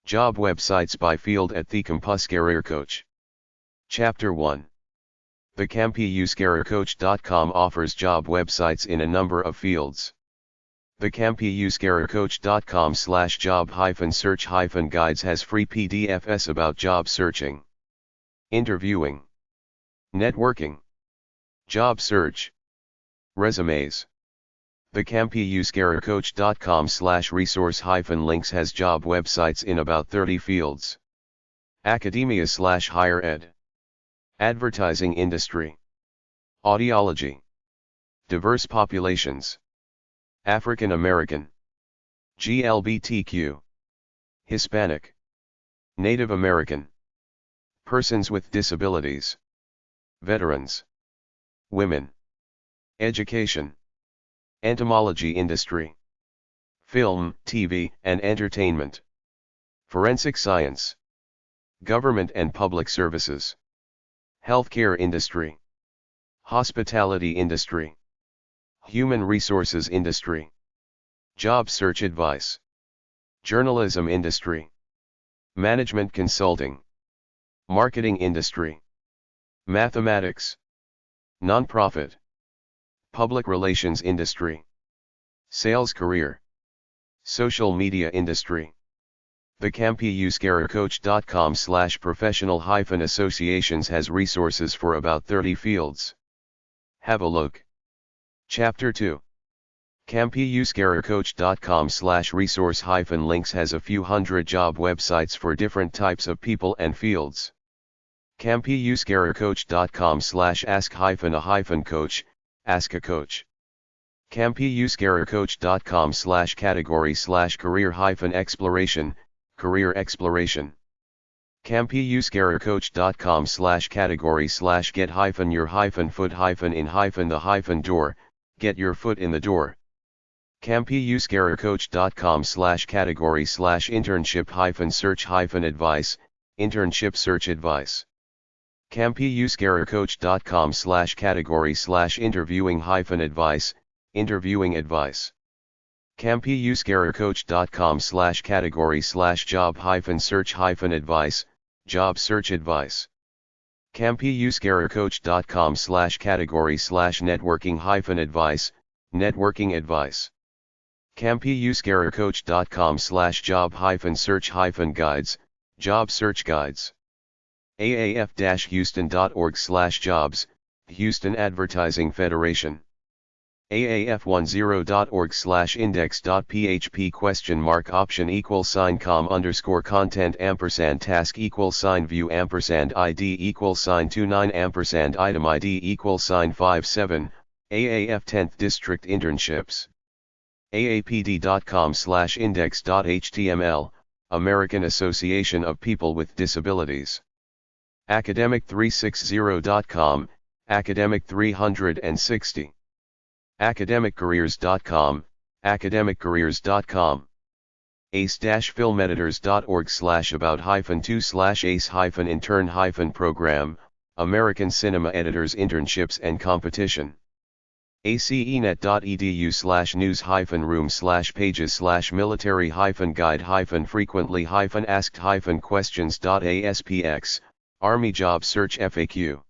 Job websites by field at Thecampuscareercoach. Chapter 1. Thecampuscareercoach.com offers job websites in a number of fields. Thecampuscareercoach.com/job-search-guides has free PDFs about job searching, interviewing, networking, job search, resumes. Thecampuscareercoach.com/resource-links has job websites in about 30 fields. Academia/higher ed, advertising industry, audiology, diverse populations, African American, GLBTQ, Hispanic, Native American, persons with disabilities, veterans, women, education, entomology industry, film, TV, and entertainment, forensic science, government and public services, healthcare industry, hospitality industry, human resources industry, job search advice, journalism industry, management consulting, marketing industry, mathematics, nonprofit, public relations industry, sales career, social media industry. Thecampuscareercoach.com/professional-associations has resources for about 30 fields. Have a look. Chapter 2. Campuscareercoach.com/resource-links has a few hundred job websites for different types of people and fields. Campuscareercoach.com/ask-a-coach, ask a coach. Campuscareercoach.com/category/career-exploration, career exploration. Campuscareercoach.com/category/get-your-foot-in-the-door, get your foot in the door. Campuscareercoach.com/category/internship-search-advice, internship search advice. Campuscareercoach.com/category/interviewing-advice, interviewing advice. Campuscareercoach.com/category/job-search-advice, job search advice. Campuscareercoach.com/category/networking-advice, networking advice. Campuscareercoach.com/job-search-guides, job search guides. aaf-houston.org/jobs, Houston Advertising Federation. aaf10.org/index.php $?com_content&task=view&id=sign item ID=57 aaf 10th District Internships. aapd.com/index.html, American Association of People with Disabilities. Academic360.com, Academic 360. Academiccareers.com, academiccareers.com. ace-filmeditors.org/about-2/ace-intern-program, American Cinema Editors Internships and Competition. acnet.edu/news-pages/military-guide-frequently-asked-questions.aspx, Army Job Search FAQ.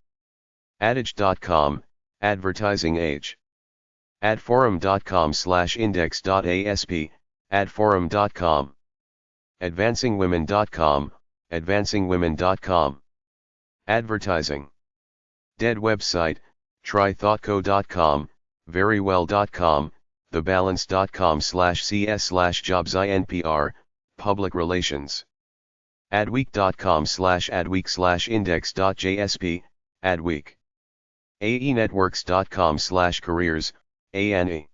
adage.com, advertising age. adforum.com/index.asp, adforum.com. advancingwomen.com, advancingwomen.com. Advertising. Dead website, trythoughtco.com, verywell.com, thebalance.com/cs/jobs-inpr, public relations. adweek.com/adweek/index.jsp, adweek. aenetworks.com/careers, ANE.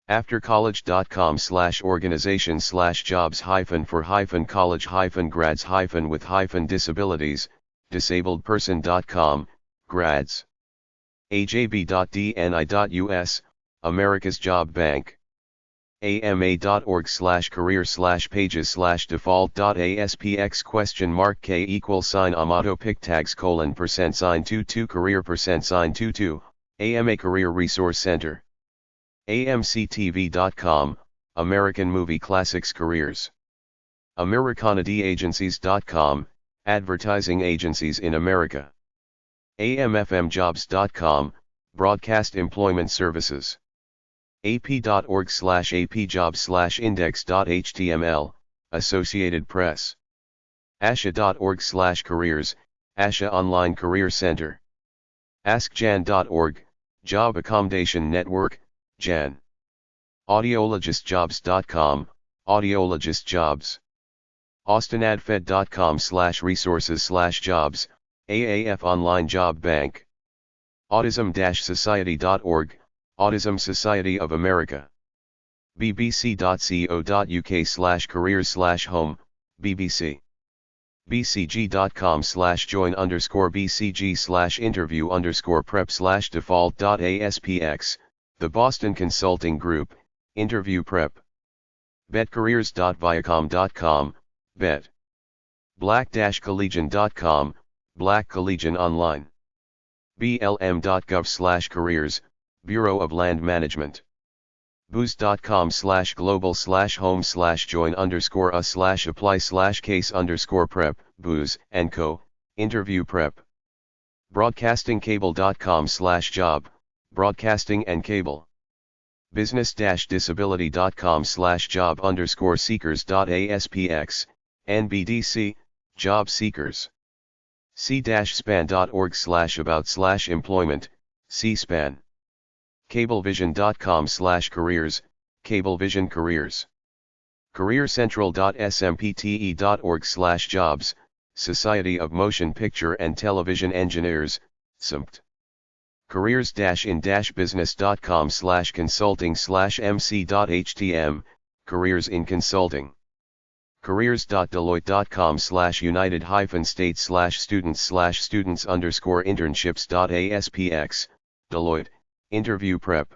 Aftercollege.com/organizations/jobs-for-college-grads-with-disabilities, disabledperson.com, grads. ajb.dni.us, America's Job Bank. ama.org/career/pages/default.aspx?k=amato pick tags $22 career $22, AMA Career Resource Center. amctv.com, American Movie Classics Careers. AmericanaDAgencies.com, advertising agencies in America. AMFMjobs.com, broadcast employment services. ap.org/apjobs/index.html, Associated Press. asha.org/careers, ASHA Online Career Center. askjan.org, Job Accommodation Network, JAN. audiologistjobs.com, Audiologist Jobs. austinadfed.com/resources/jobs, AAF Online Job Bank. autism-society.org, Autism Society of America. bbc.co.uk/careers/home, BBC. bcg.com/join_bcg/interview_prep/default.aspx, The Boston Consulting Group, Interview Prep. betcareers.viacom.com, bet. black-collegian.com, Black Collegian Online. blm.gov/careers, Bureau of Land Management. booz.com/global/home/join_us/apply/case_prep, Booz & Co., Interview Prep. broadcastingcable.com/job, Broadcasting and Cable. business-disability.com/job_seekers.aspx, NBDC, Job Seekers. c-span.org/about/employment, C-SPAN. cablevision.com/careers, Cablevision Careers. careercentral.smpte.org/jobs, Society of Motion Picture and Television Engineers, SMPT. careers-in-business.com/consulting/mc.htm, Careers in Consulting. careers.deloitte.com/united-states/students/students_internships.aspx, Deloitte, Interview Prep.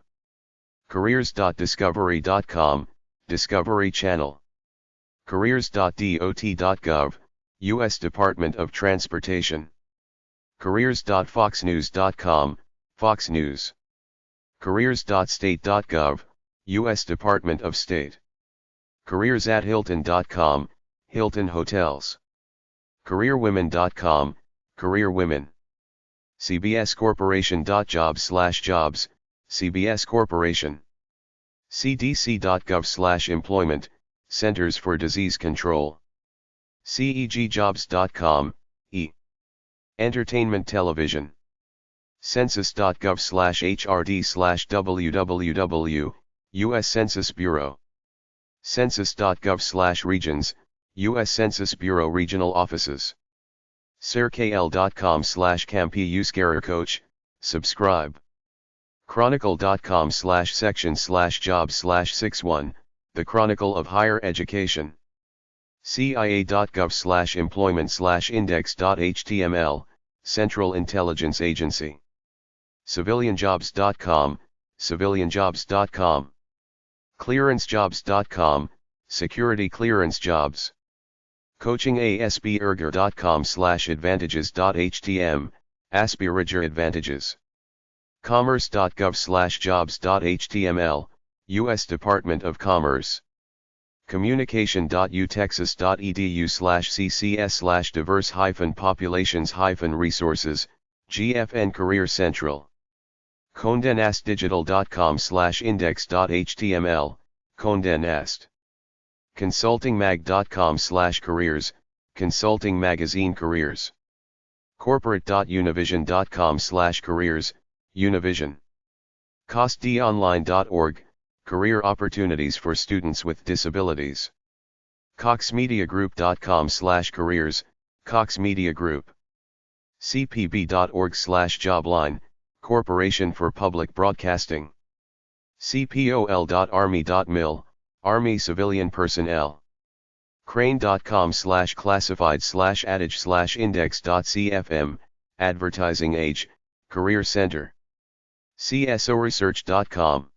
careers.discovery.com, Discovery Channel. careers.dot.gov, U.S. Department of Transportation. careers.foxnews.com, Fox News. careers.state.gov, U.S. Department of State. careers@hilton.com, Hilton Hotels. careerwomen.com, Career Women. cbscorporation.jobs/jobs, CBS Corporation. cdc.gov/employment, Centers for Disease Control. cegjobs.com, E. Entertainment Television. census.gov/hrd/www, U.S. Census Bureau. census.gov/regions, U.S. Census Bureau Regional Offices. circl.com/Campuscareercoach, subscribe. chronicle.com/section/jobs/61, The Chronicle of Higher Education. cia.gov/employment/index.html, Central Intelligence Agency. civilianjobs.com, civilianjobs.com. clearancejobs.com, Security Clearance Jobs. coachingasperger.com/advantages.htm, Asperger Advantages. commerce.gov/jobs.html, U.S. Department of Commerce. communication.utexas.edu/ccs/diverse-populations-resources, GFN Career Central. condenastdigital.com/index.html, Conde Nast. consultingmag.com/careers, Consulting Magazine Careers. corporate.univision.com/careers, Univision. costdonline.org, Career Opportunities for Students with Disabilities. coxmediagroup.com/careers, Cox Media Group. cpb.org/jobline, Corporation for Public Broadcasting. cpol.army.mil, Army Civilian Personnel. crane.com/classified/adage/index.cfm, Advertising Age, Career Center. csoresearch.com.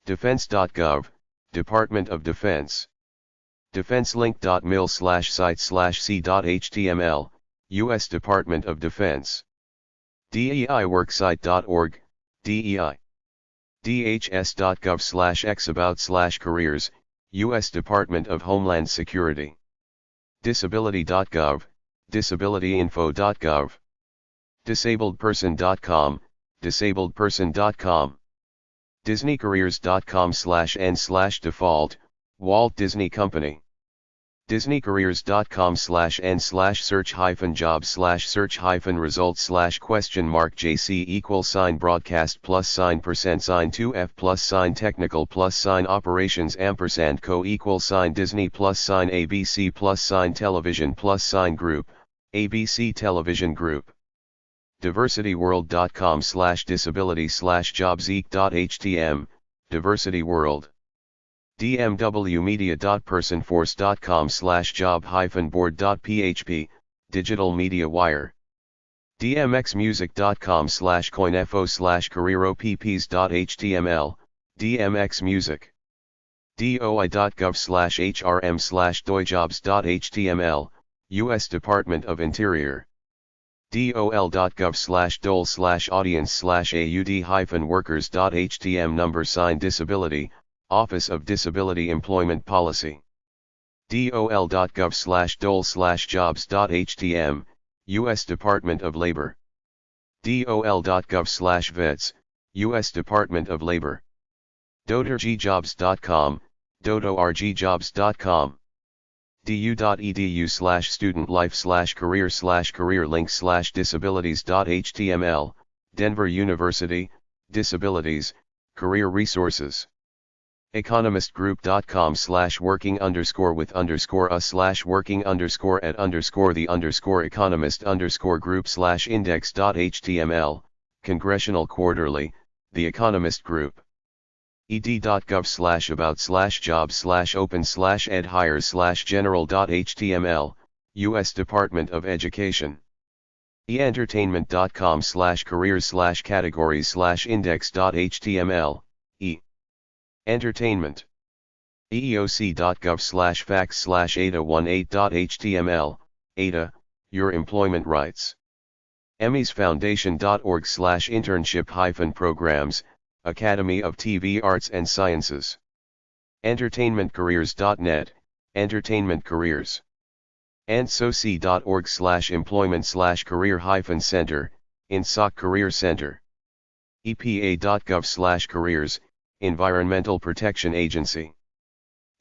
defense.gov, Department of Defense. defenselink.mil/site/c.html, U.S. Department of Defense. DEIworksite.org, DEI. dhs.gov/xabout/careers, U.S. Department of Homeland Security. Disability.gov, disabilityinfo.gov. Disabledperson.com, disabledperson.com. DisneyCareers.com/n/default, Walt Disney Company. DisneyCareers.com/n/search-result/question mark JC=sign $2F+sign technical+sign operation&% co=Disney+sign ABC+sign Television+sign Diversityworld.com/Diversity Television Group. Diversityworld.com/disability/jobseek.htm, Diversity World. dmwmedia.personforce.com/job-board.php, Digital Media Wire. dmxmusic.com/coinfo/careeropps.html, dmxmusic. doi.gov/hrm/doijobs.html, U.S. Department of Interior. dol.gov/dole/audience/aud-workers.htm #sign disability, Office of Disability Employment Policy. dol.gov/dole/jobs.htm, U.S. Department of Labor. dol.gov/vets, U.S. Department of Labor. dotorgjobs.com, dotorgjobs.com. du.edu/studentlife/career/career-links/disabilities.html, Denver University, Disabilities, Career Resources. economist.com/working_with_at_the_economist_group/index.html, Congressional Quarterly, The Economist Group. ed.gov/about/job/open/ed-hires/general.html, U.S. Department of Education. entertainment.com/careers/categories/index.html, e. Entertainment. eeoc.gov/facts/ada18.html, ada, Your Employment Rights. emmysfoundation.org/internship-programs, Academy of TV Arts and Sciences. entertainmentcareers.net, Entertainment Careers. ensoc.org/employment/career-center, INSOC Career Center. epa.gov/careers, Environmental Protection Agency.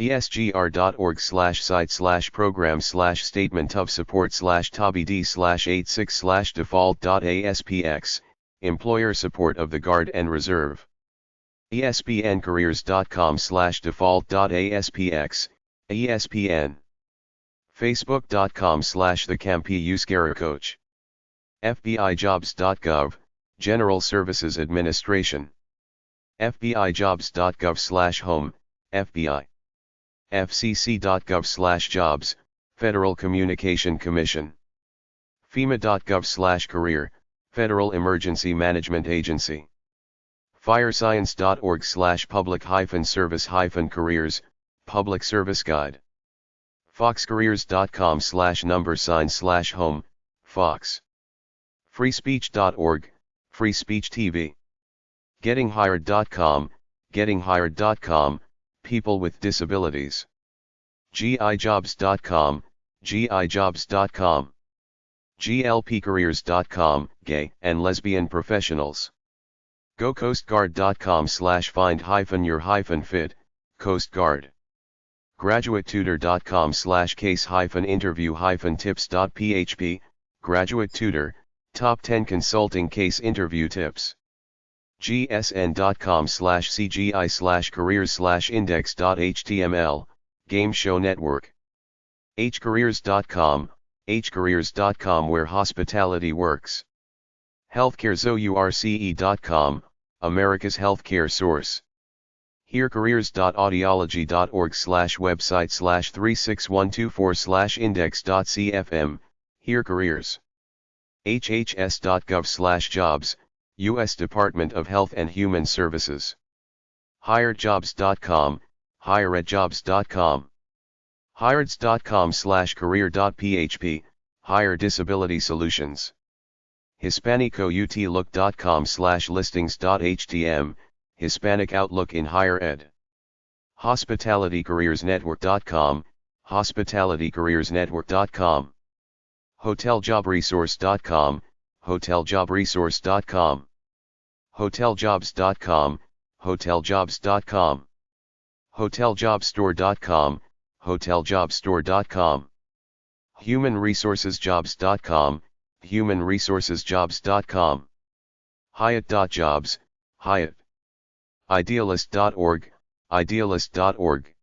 esgr.org/site/program/statement of support/tobd/86/default.aspx, Employer Support of the Guard and Reserve. espncareers.com/default.aspx, ESPN. Facebook.com/Thecampuscareercoach. FBIJobs.gov, General Services Administration. FBIJobs.gov/home, FBI. FCC.gov/jobs, Federal Communication Commission. FEMA.gov/career, Federal Emergency Management Agency. Firescience.org/public-service-careers, Public Service Guide. foxcareers.com/home, Fox. freespeech.org, Free Speech TV. gettinghired.com, gettinghired.com, People with Disabilities. gijobs.com, gijobs.com. glpcareers.com, Gay and Lesbian Professionals. gocoastguard.com/find-your-fit, Coast Guard. graduatetutor.com/case-interview-tips.php, Graduate Tutor, Top 10 Consulting Case Interview Tips. gsn.com/cgi/careers/index.html, Game Show Network. hcareers.com, hcareers.com where hospitality works. healthcarezource.com, America's healthcare source. herecareers.audiology.org/website/36124/index.cfm, Here Careers. hhs.gov/jobs, U.S. Department of Health and Human Services. hiredjobs.com, hiredjobs.com. hireds.com/career.php, Hire Disability Solutions. hispanicoutlook.com/listings.htm, Hispanic Outlook in Higher Ed. hospitalitycareersnetwork.com, HospitalityCareersNetwork.com, HotelJobResource.com, HotelJobResource.com, HotelJobs.com, HotelJobs.com, HotelJobStore.com, HotelJobStore.com, HumanResourcesJobs.com, HumanResourcesJobs.com, Hyatt.jobs, Hyatt, Idealist.org, Idealist.org,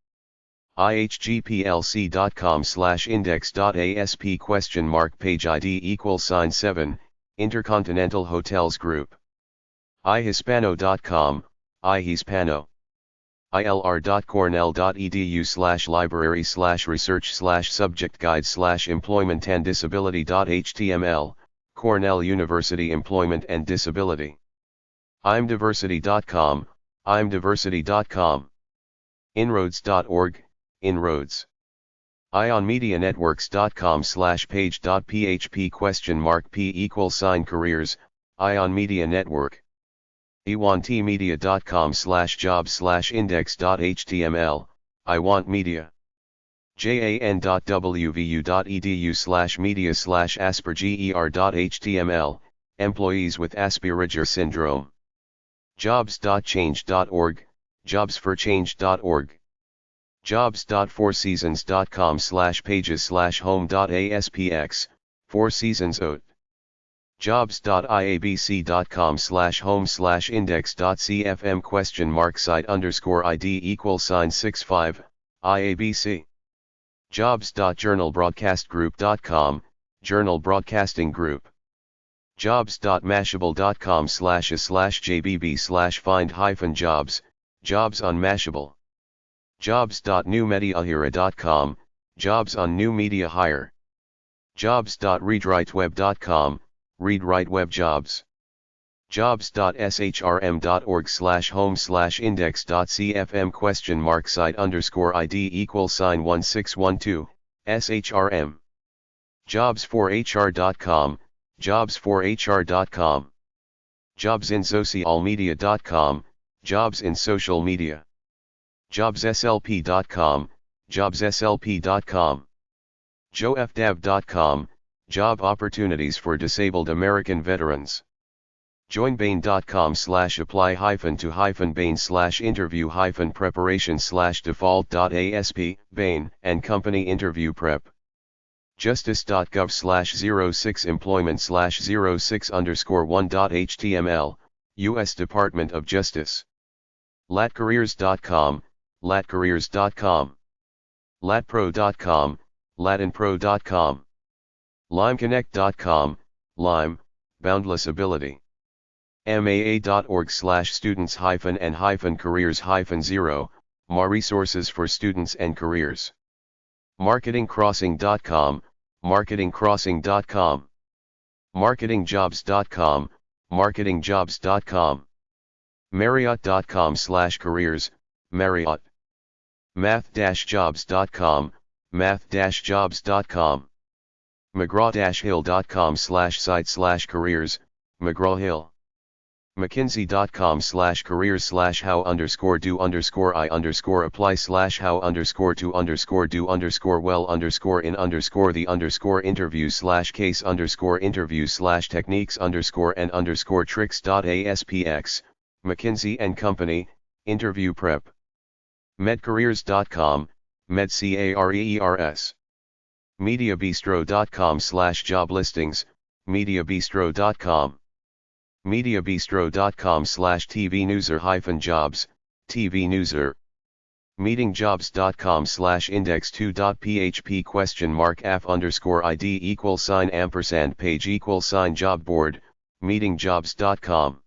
ihgplc.com/index.asp page ID = 7, Intercontinental Hotels Group, ihispano.com, ihispano, ilr.cornell.edu/library/subject-guide/employment-and-disability.html, Cornell University Employment and Disability, imdiversity.com, imdiversity.com, inroads.org, inroads, ionmedianetworks.com/page.php?p=careers, Ion Media Network, iwantmedia.com/jobs/index.html, iwantmedia, jan.wvu.edu/media/asperger.html, employees with Asperger syndrome, jobs.change.org, jobsforchange.org, jobs.fourseasons.com/pages/home.aspx, Four Seasons OT, jobs.iabc.com/home/index.cfm?site_ID =65, IABC, jobs.journalbroadcastgroup.com, Journal Broadcasting Group, jobs.mashable.com/a/jbb/find-jobs, jobs on Mashable, jobs.newmediahire.com, jobs on New Media Hire, jobs.readwriteweb.com, readwriteweb jobs, jobs.shrm.org/home/index.cfm?site_ID =1612, shrm, jobs4hr.com, jobs4hr.com, jobsinsocialmedia.com, jobs in social media, jobsslp.com, jobsslp.com, joefdev.com, job opportunities for disabled American veterans, joinbain.com/apply-to-bain/interview-preparation/default.asp, Bain and Company Interview Prep, justice.gov/06employment/06_1.html, U.S. Department of Justice, latcareers.com, latcareers.com, latpro.com, latinpro.com, limeconnect.com, lime, boundless ability, maa.org/students-and-careers-0, MA resources for students and careers, marketingcrossing.com, marketingcrossing.com, marketingjobs.com, marketingjobs.com, marriott.com/careers, Marriott, math-jobs.com, math-jobs.com, mcgraw-hill.com/site/careers, McGraw-Hill, mckinsey.com/careers/how_do_in-the-interview/case_interviews/techniques_and_interview/tricks.aspx, McKinsey and Company, Interview Prep, medcareers.com, medcareers, mediabistro.com/job listings, mediabistro.com, mediabistro.com/tvnewser-jobs, tvnewser, meetingjobs.com/index2.php?f_af_ID =$page=job board, meetingjobs.com,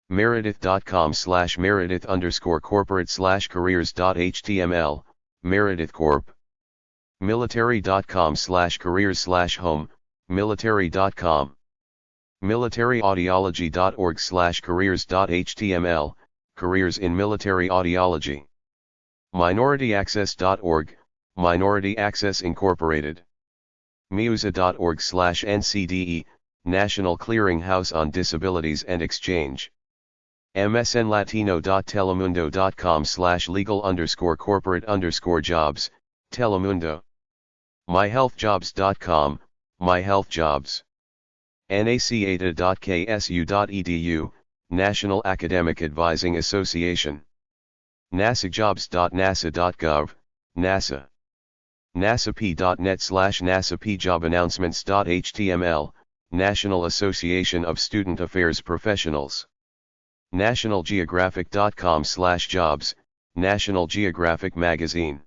meredith.com/meredith_corporate/careers.html, Meredith Corp, military.com/careers/home, military.com, militaryaudiology.org/careers.html, careers in military audiology, minorityAccess.org, Minority Access Incorporated, miusa.org/ncde, National Clearinghouse on Disabilities and Exchange, msnlatino.telemundo.com/legal_corporate_jobs, Telemundo. myhealthjobs.com, myhealthjobs. nacada.ksu.edu, National Academic Advising Association. nasajobs.nasa.gov, NASA. nasap.net/nasapjobannouncements.html, National Association of Student Affairs Professionals. nationalgeographic.com/jobs, National Geographic Magazine.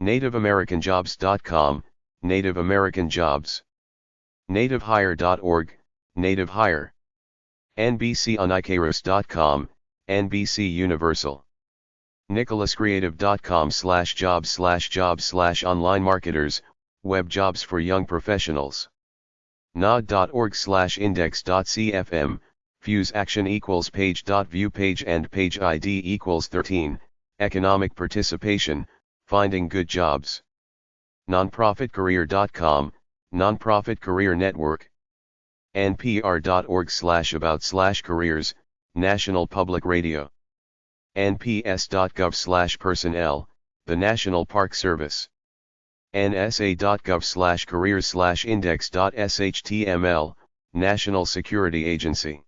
nativeamericanjobs.com, Native American Jobs. nativehire.org, Native Hire. nbcunicaros.com, NBC Universal. nicholascreative.com/jobs/online marketers, web jobs for young professionals. nod.org/index.cfm, fuse action equals page.view page and page ID equals 13, economic participation, finding good jobs. nonprofitcareer.com, Nonprofit Career Network. npr.org/about/careers, National Public Radio. nps.gov/personnel, the National Park Service. nsa.gov/careers/index.shtml, National Security Agency.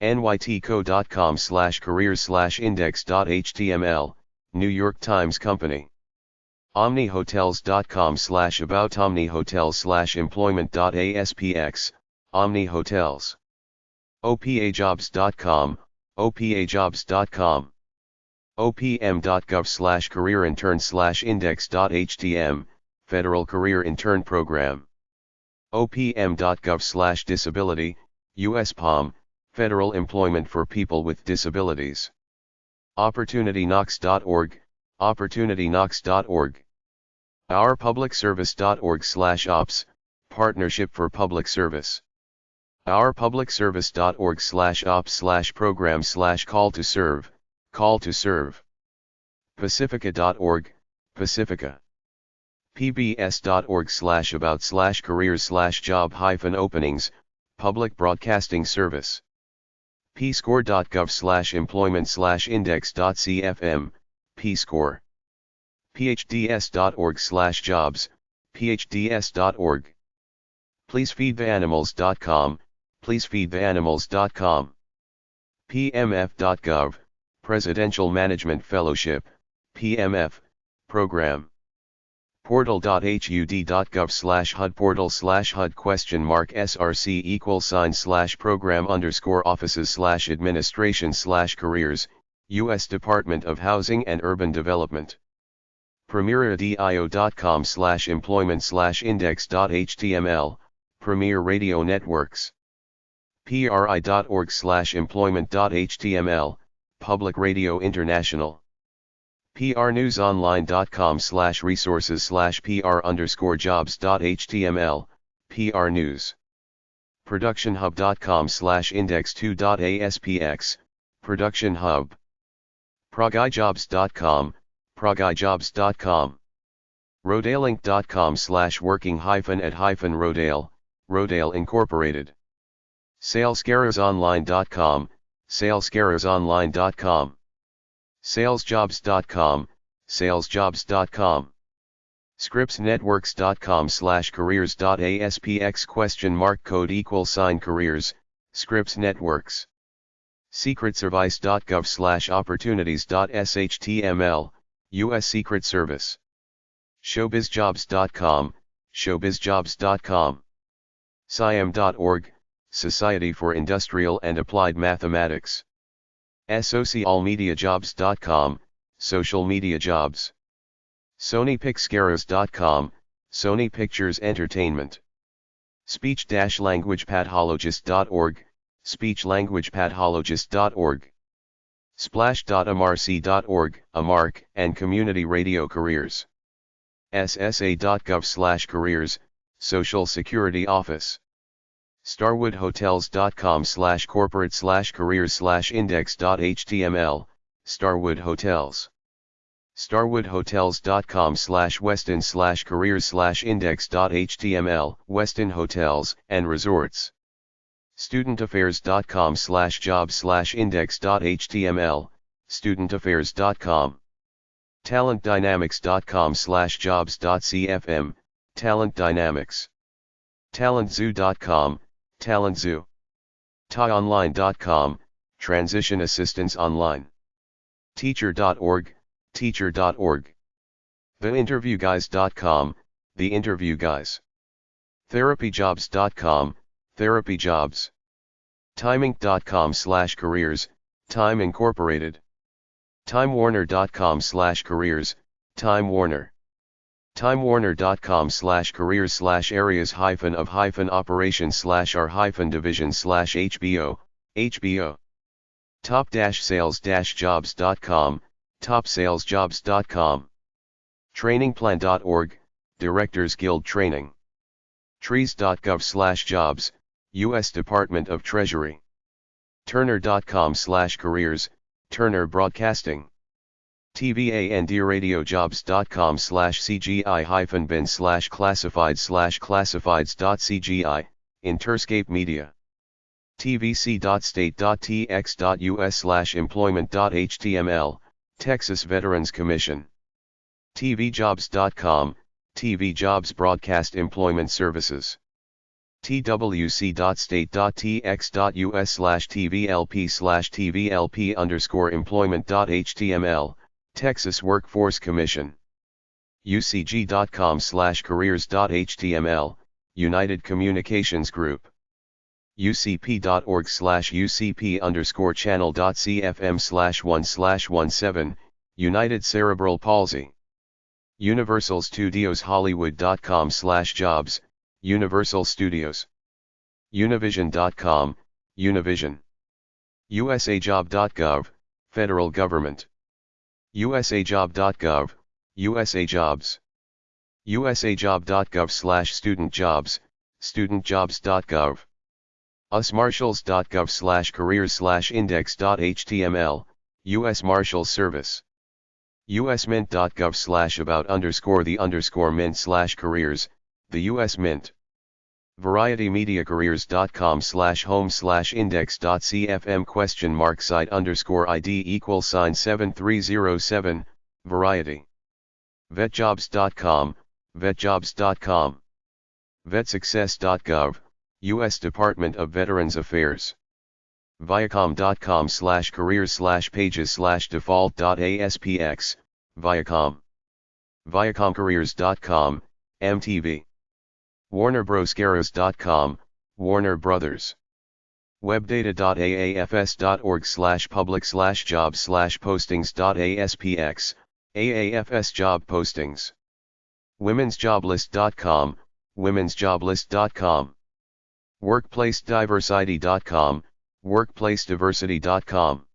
nytco.com/careers/index.html, New York Times Company. omnihotels.com/about-omnihotels/employment.aspx, Omni Hotels. opajobs.com, opajobs.com. opm.gov/careerintern/index.htm, Federal Career Intern Program. opm.gov/disability, USPOM, Federal Employment for People with Disabilities. opportunityknox.org, opportunityknox.org. ourpublicservice.org/ops, Partnership for Public Service. ourpublicservice.org/ops/program/call to serve, call to serve. pacifica.org, Pacifica. pbs.org/about/careers/job-openings, Public Broadcasting Service. pscore.gov/employment/index.cfm, pscore. phds.org/jobs, phds.org. pleasefeedtheanimals.com, pleasefeedtheanimals.com. pmf.gov, Presidential Management Fellowship, PMF, Program. portal.hud.gov/HUD/program_offices/administration/careers, U.S. Department of Housing and Urban Development. premieradio.com/employment/index.html, Premier Radio Networks. pri.org/employment.html, Public Radio International. prnews.online.com/resources/pr_jobs.html, PR News. productionhub.com/index2.aspx, Production Hub. progijobs.com, progijobs.com. rodalink.com/working-at-Rodale, Rodale Incorporated. salescareersonline.com, salescareersonline.com. salesjobs.com, salesjobs.com. scriptsnetworks.com/careers.aspx $code=careers, Scripps Networks. secretservice.gov/opportunities.shtml, U.S. Secret Service. showbizjobs.com, showbizjobs.com. SIAM.org, Society for Industrial and Applied Mathematics. socialmediajobs.com, social media jobs. sonypiccareers.com, Sony Pictures Entertainment. speech-languagepathologist.org, speech-languagepathologist.org. splash.mrc.org, AMARC, and Community Radio Careers. ssa.gov/careers, Social Security Office. starwoodhotels.com/corporate/careers/index.html, Starwood Hotels. starwoodhotels.com/weston/careers/index.html, Weston Hotels and Resorts. studentaffairs.com/jobs/index.html, studentaffairs.com. talentdynamics.com/jobs.cfm, Talent Dynamics. talentzoo.com, Talentzoo. taonline.com, Transition Assistance Online. teacher.org, teacher.org. theinterviewguys.com, The Interview Guys. therapyjobs.com, Therapy Jobs. timeinc.com/careers, Time Incorporated. timewarner.com/careers, Time Warner. timewarner.com/careers/areas-of-operation/r-division/HBO, HBO. top-sales-jobs.com, topsalesjobs.com. trainingplan.org, Directors Guild Training. trees.gov/jobs, U.S. Department of Treasury. turner.com/careers, Turner Broadcasting. tvandradio.jobs.com/cgi-bin/classified/classifieds.cgi, Interscape Media. tvc.state.tx.us/employment.html, Texas Veterans Commission. tvjobs.com, TV Jobs Broadcast Employment Services. twc.state.tx.us/tvlp/tvlp_employment.html, Texas Workforce Commission. ucg.com/careers.html, United Communications Group. ucp.org/ucp_channel.cfm/1/17, United Cerebral Palsy. universalstudioshollywood.com/jobs, Universal Studios. univision.com, Univision. usajob.gov, Federal Government. usajob.gov, USA Jobs. usajob.gov/studentjobs, studentjobs.gov. usmarshals.gov/careers/index.html, U.S. Marshals Service. usmint.gov/about_the_mint/careers, the U.S. Mint. varietymediacareers.com/home/index.cfm !site_ID =7307, Variety. vetjobs.com, vetjobs.com. vetsuccess.gov, U.S. Department of Veterans Affairs. viacom.com/careers/pages/default.aspx, Viacom. viacomcareers.com, MTV. warnerbroscareers.com, Warner Brothers. webdata.aafs.org/public/jobs/postings.aspx, AAFS job postings. womensjoblist.com, womensjoblist.com. workplacediversity.com, workplacediversity.com.